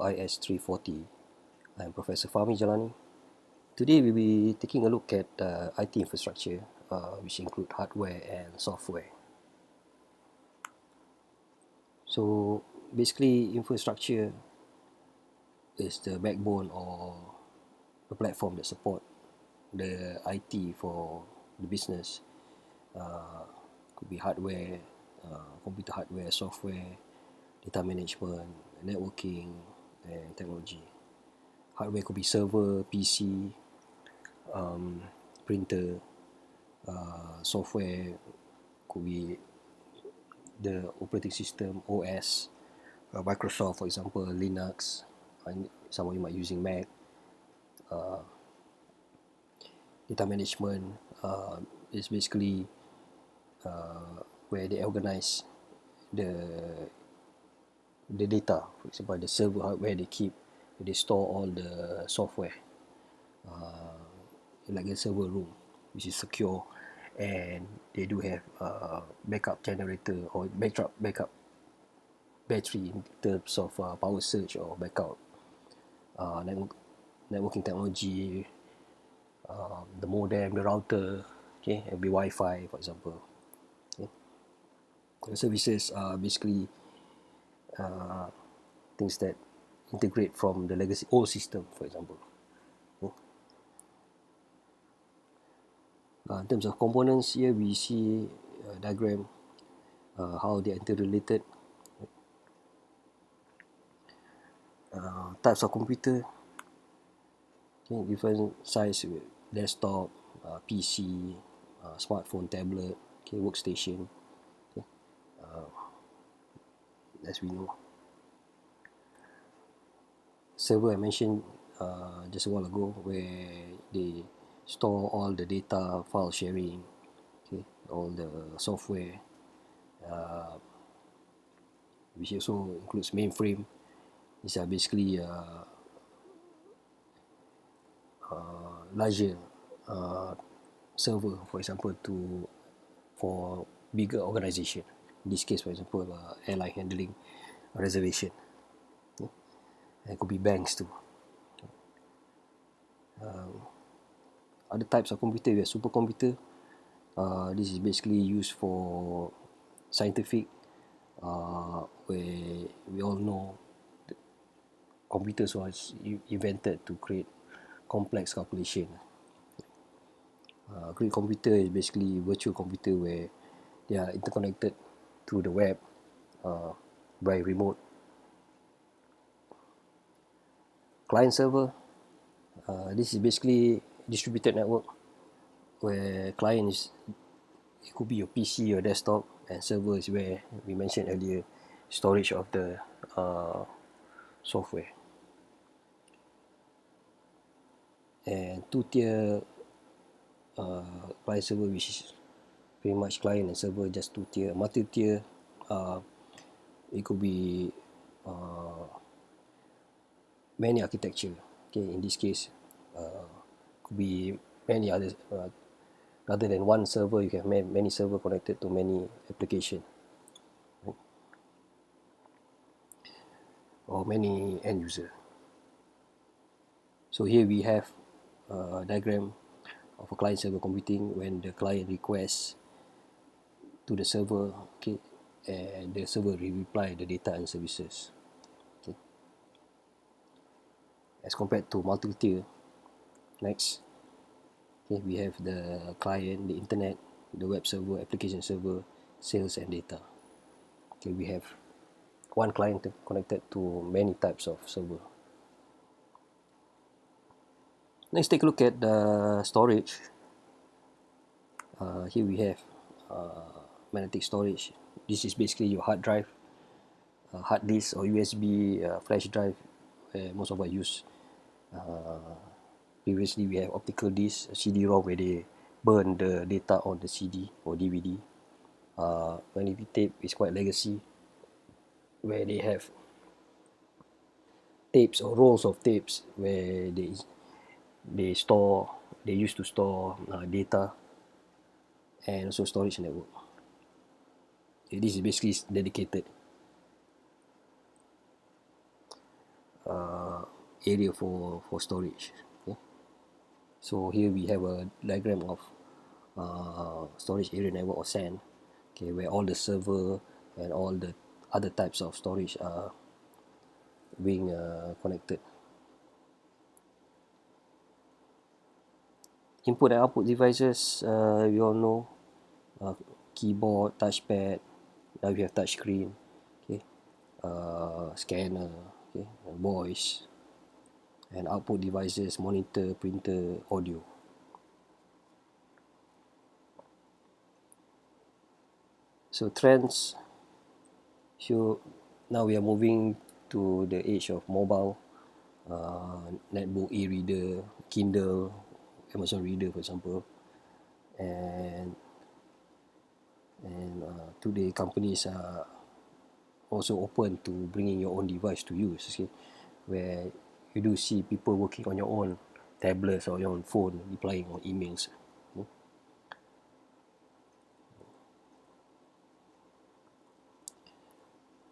IS340. I'm Professor Fahmi Jalani. Today we'll be taking a look at IT infrastructure, which include hardware and software. So basically, infrastructure is the backbone or the platform that support the IT for the business. Could be hardware, computer hardware, software, data management, networking, and technology. Hardware could be server, PC, printer. Software could be the operating system, OS, Microsoft, for example, Linux. Some of you might using Mac. Data management is basically where they organize the data. For example, the server where they store all the software, like a server room, which is secure, and they do have backup generator or backup battery in terms of power surge or backup, networking technology, the modem, the router, okay, and be Wi-Fi, for example. Okay. The services are basically things that integrate from the legacy old system, for example. Okay. In terms of components, here we see a diagram how they are interrelated. Types of computer, okay, different size, desktop, PC, smartphone, tablet, okay, workstation, okay, as we know. Server I mentioned just a while ago, where they store all the data, file sharing, okay, all the software, which also includes mainframe. These are basically larger server, for example, for bigger organization. In this case, for example, airline handling, reservation. Okay. It could be banks too. Other types of computer, we have supercomputer. This is basically used for scientific, where we all know computers was invented to create complex calculation. Great computer is basically virtual computer where they are interconnected through the web by remote. Client server, this is basically distributed network where client is, it could be your PC or desktop, and server is where we mentioned earlier, storage of the software. And two-tier client server, which is pretty much client and server just two-tier. Multi-tier, it could be many architecture. Okay, in this case, could be many others. Rather than one server, you can have many server connected to many application, right? Or many end user. So here we have a diagram of a client server computing when the client requests to the server, okay, and the server will reply the data and services. Okay. As compared to multi-tier, next, okay, we have the client, the internet, the web server, application server, sales and data. Okay, we have one client connected to many types of server. Let's take a look at the storage. Here we have magnetic storage. This is basically your hard drive, hard disk or USB flash drive, where most of us use. Previously we have optical disc, CD-ROM, where they burn the data on the CD or DVD. Magnetic tape is quite legacy, where they have tapes or rolls of tapes where they used to store data and also storage network. Okay, this is basically dedicated. area for storage. Okay? So here we have a diagram of storage area network or SAN, okay, where all the server and all the other types of storage are being connected. Input and output devices, you all know, keyboard, touchpad, now we have touch screen, okay, scanner, okay, voice, and output devices, monitor, printer, audio. So trends, so now we are moving to the age of mobile, netbook, e-reader, Kindle, Amazon Reader, for example, and today companies are also open to bringing your own device to use, okay, where you do see people working on your own tablets or your own phone, replying on emails.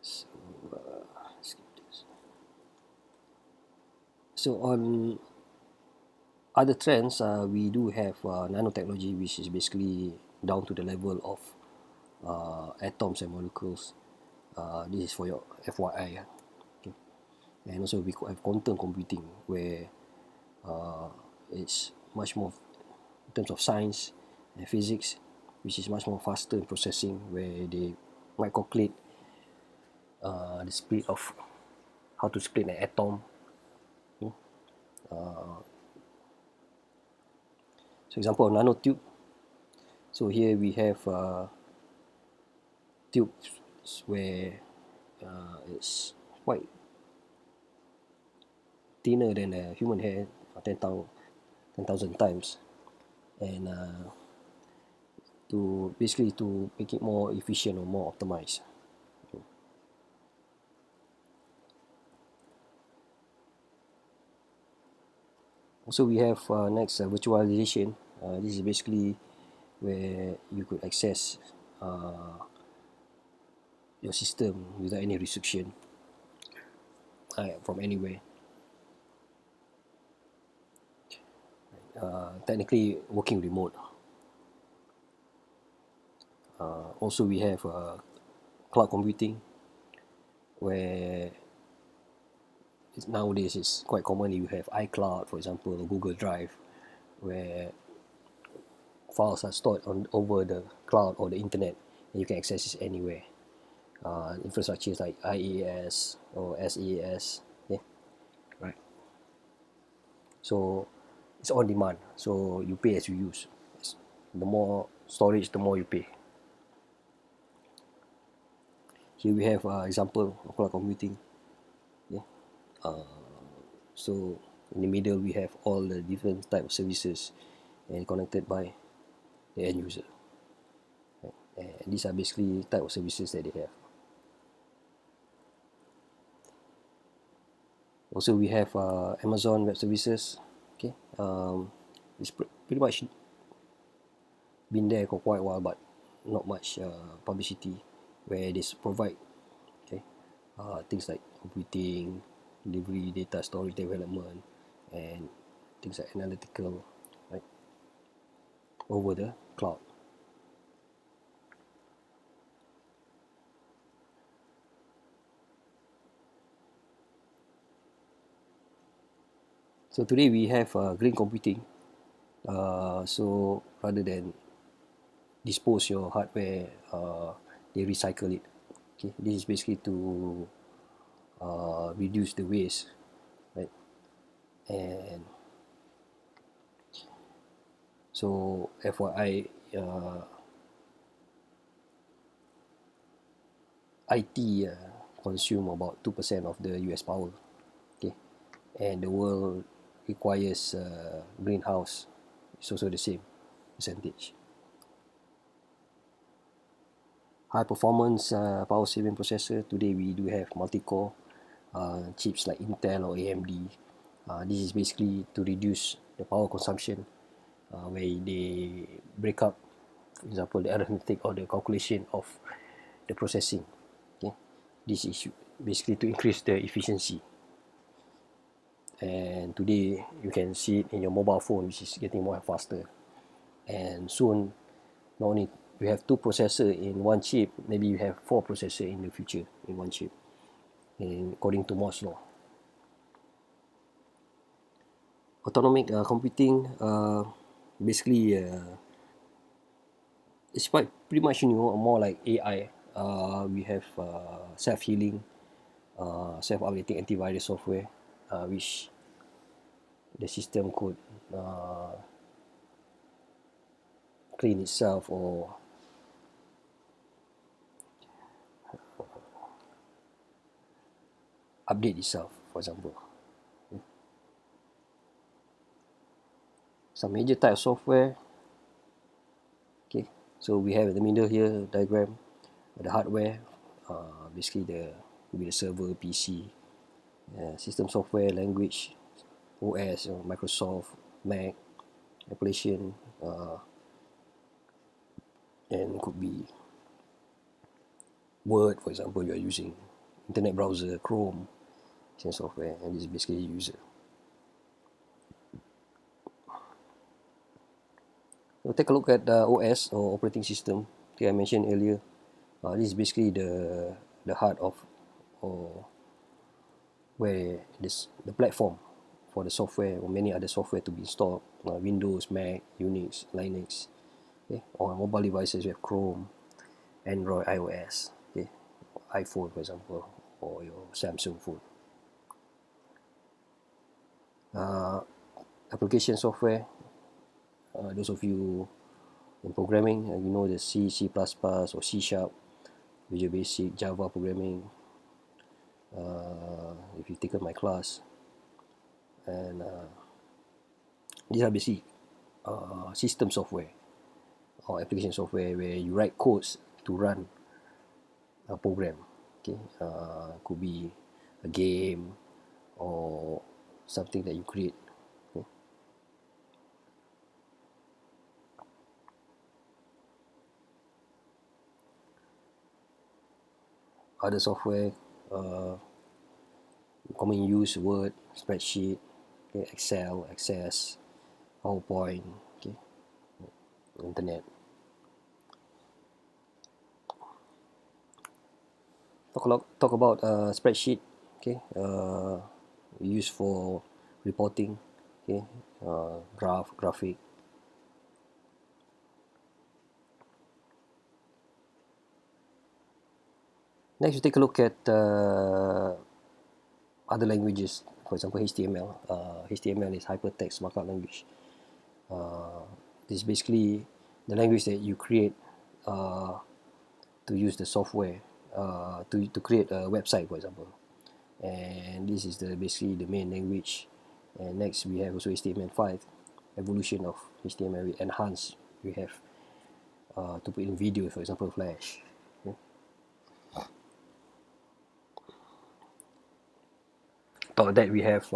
So, skip this. So on other trends, we do have nanotechnology, which is basically down to the level of atoms and molecules. This is for your FYI. Okay. And also we have quantum computing, where it's much more in terms of science and physics, which is much more faster in processing, where they might calculate the speed of how to split an atom. So example of nanotube. So here we have tubes where it's quite thinner than a human hair, 10,000 times, and to basically to make it more efficient or more optimized. Also we have next virtualization. This is basically where you could access your system without any restriction from anywhere. Technically working remote. Also we have cloud computing, where nowadays it's quite common. You have iCloud, for example, or Google Drive, where files are stored on over the cloud or the internet, and you can access it anywhere. Infrastructures like IAS or SAS, yeah, right. So it's on demand, so you pay as you use. The more storage, the more you pay. Here we have example of cloud computing. Yeah. So in the middle we have all the different type of services and connected by the end user. Right? And these are basically type of services that they have. Also we have Amazon Web Services. Okay, it's pretty much been there for quite a while, but not much publicity, where they provide, okay, things like computing, delivery, data storage, development, and things like analytical, right, over the cloud. So today we have green computing. So rather than dispose your hardware, they recycle it. Okay, this is basically to reduce the waste, right? And so FYI, IT consume about 2% of the US power. Okay, and the world requires greenhouse. It's also the same percentage. High performance power saving processor. Today we do have multi-core chips like Intel or AMD. This is basically to reduce the power consumption, where they break up, for example, the arithmetic or the calculation of the processing. Okay, this is basically to increase the efficiency. and today you can see it in your mobile phone, which is getting more and faster. And soon, not only you have two processor in one chip, maybe you have four processor in the future in one chip, according to Moore's law. Autonomic computing, basically it's quite pretty much more like AI. We have self-healing, self-updating antivirus software, which the system could clean itself or update itself, for example. Some major type of software. Okay, so we have in the middle here diagram, the hardware, basically the server, PC, system software, language, OS, Microsoft, Mac, application, and could be Word, for example. You are using internet browser, Chrome, software, and this is basically user. We'll take a look at the OS, or operating system. Okay, I mentioned earlier, this is basically the heart of, or where the platform for the software or many other software to be installed. Windows, Mac, Unix, Linux. Okay, on mobile devices we have Chrome, Android, iOS. Okay, iPhone, for example, or your Samsung phone. Application software. Those of you in programming, you know the C, C++, or C Sharp, Visual Basic, Java programming. If you've taken my class, and these are basically system software or application software where you write codes to run a program. Okay, could be a game or something that you create. Okay. Other software, commonly used: Word, spreadsheet, okay, Excel, Access, PowerPoint, okay, internet. Talk about spreadsheet. Okay, used for reporting. Okay, graphic. Next, we take a look at other languages. For example, HTML. HTML is hypertext markup language. This is basically the language that you create to use the software to create a website, for example. And this is basically the main language. And next we have also HTML5, evolution of HTML with enhanced. We have to put in video, for example, Flash. Okay. Top of that, we have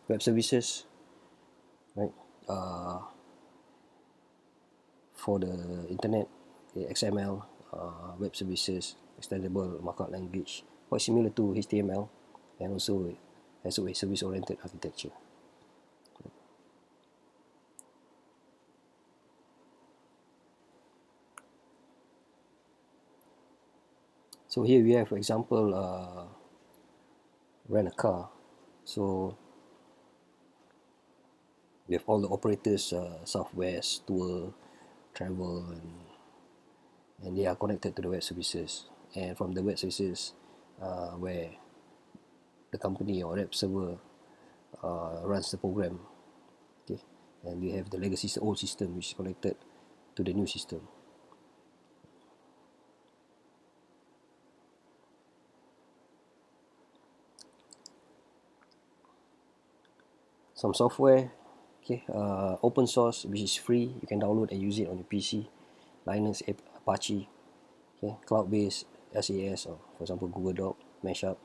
web services, right? For the internet, okay, XML, web services, extendable markup language, quite similar to HTML, and also has a service-oriented architecture. So here we have, for example, rent a car. So we have all the operators, Southwest, Tour, Travel, and they are connected to the web services. And from the web services, where the company or web server runs the program. Okay, and we have the legacy old system which is connected to the new system. Some software, okay, open source, which is free, you can download and use it on your PC. Linux, Apache, okay, cloud-based, SAS, or for example Google Doc, Mashup.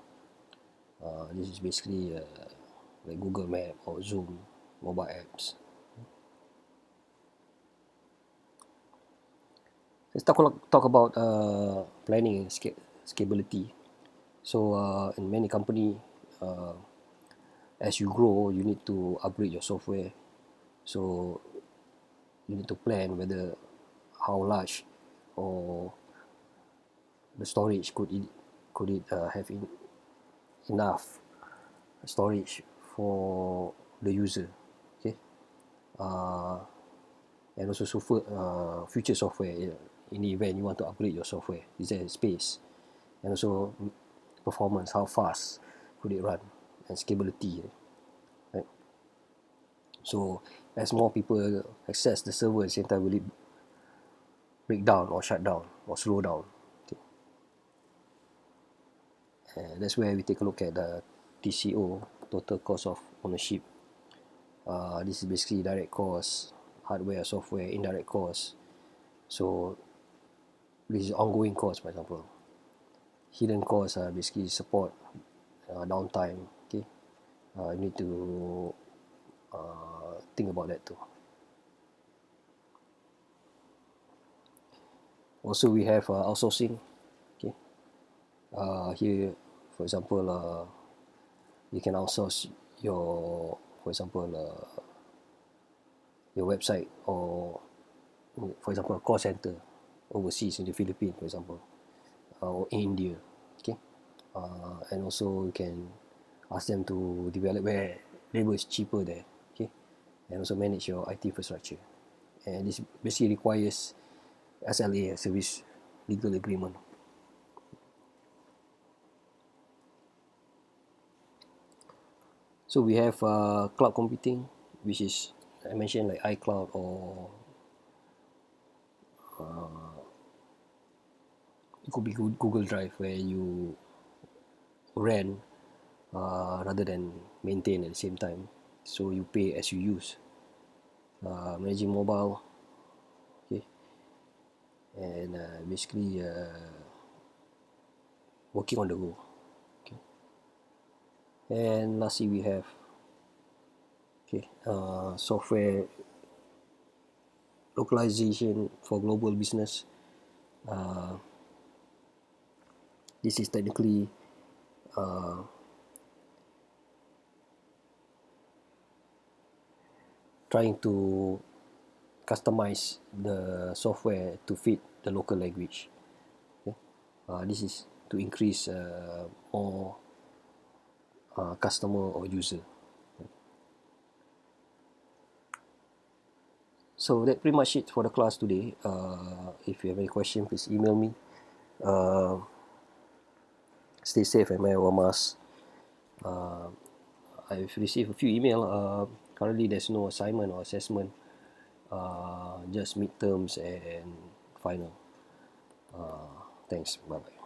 This is basically like Google Map or Zoom mobile apps. Let's talk about planning and scalability. So in many company, as you grow, you need to upgrade your software. So you need to plan whether how large or the storage could it have enough storage for the user. Okay, uh, and also future software, in the event you want to upgrade your software, is there space, and also performance, how fast could it run, and scalability, right? So as more people access the server at the same time, will it break down or shut down or slow down? Okay. And that's where we take a look at the TCO, total cost of ownership. This is basically direct cost, hardware, software, indirect cost. So this is ongoing cost, for example. Hidden costs are basically support, downtime. Okay, you need to think about that too. Also, we have outsourcing. Okay, here, for example, you can outsource your, for example, your website, or for example, a call center overseas in the Philippines, for example, or India. Okay, and also you can ask them to develop where labor is cheaper there. Okay, and also manage your IT infrastructure. And this basically requires SLA, service legal agreement. So we have cloud computing, which is, I mentioned, like iCloud, or it could be Google Drive, where you rent rather than maintain at the same time. So you pay as you use. Managing mobile, okay, and basically working on the go. Okay. And lastly, we have, okay, software localization for global business. Uh, this is technically trying to customize the software to fit the local language. Okay? This is to increase more customer or user. So that pretty much it for the class today. If you have any question, please email me. Uh, Stay safe and wear a mask. I've received a few email. Currently, there's no assignment or assessment. Just midterms and final. Thanks. Bye bye.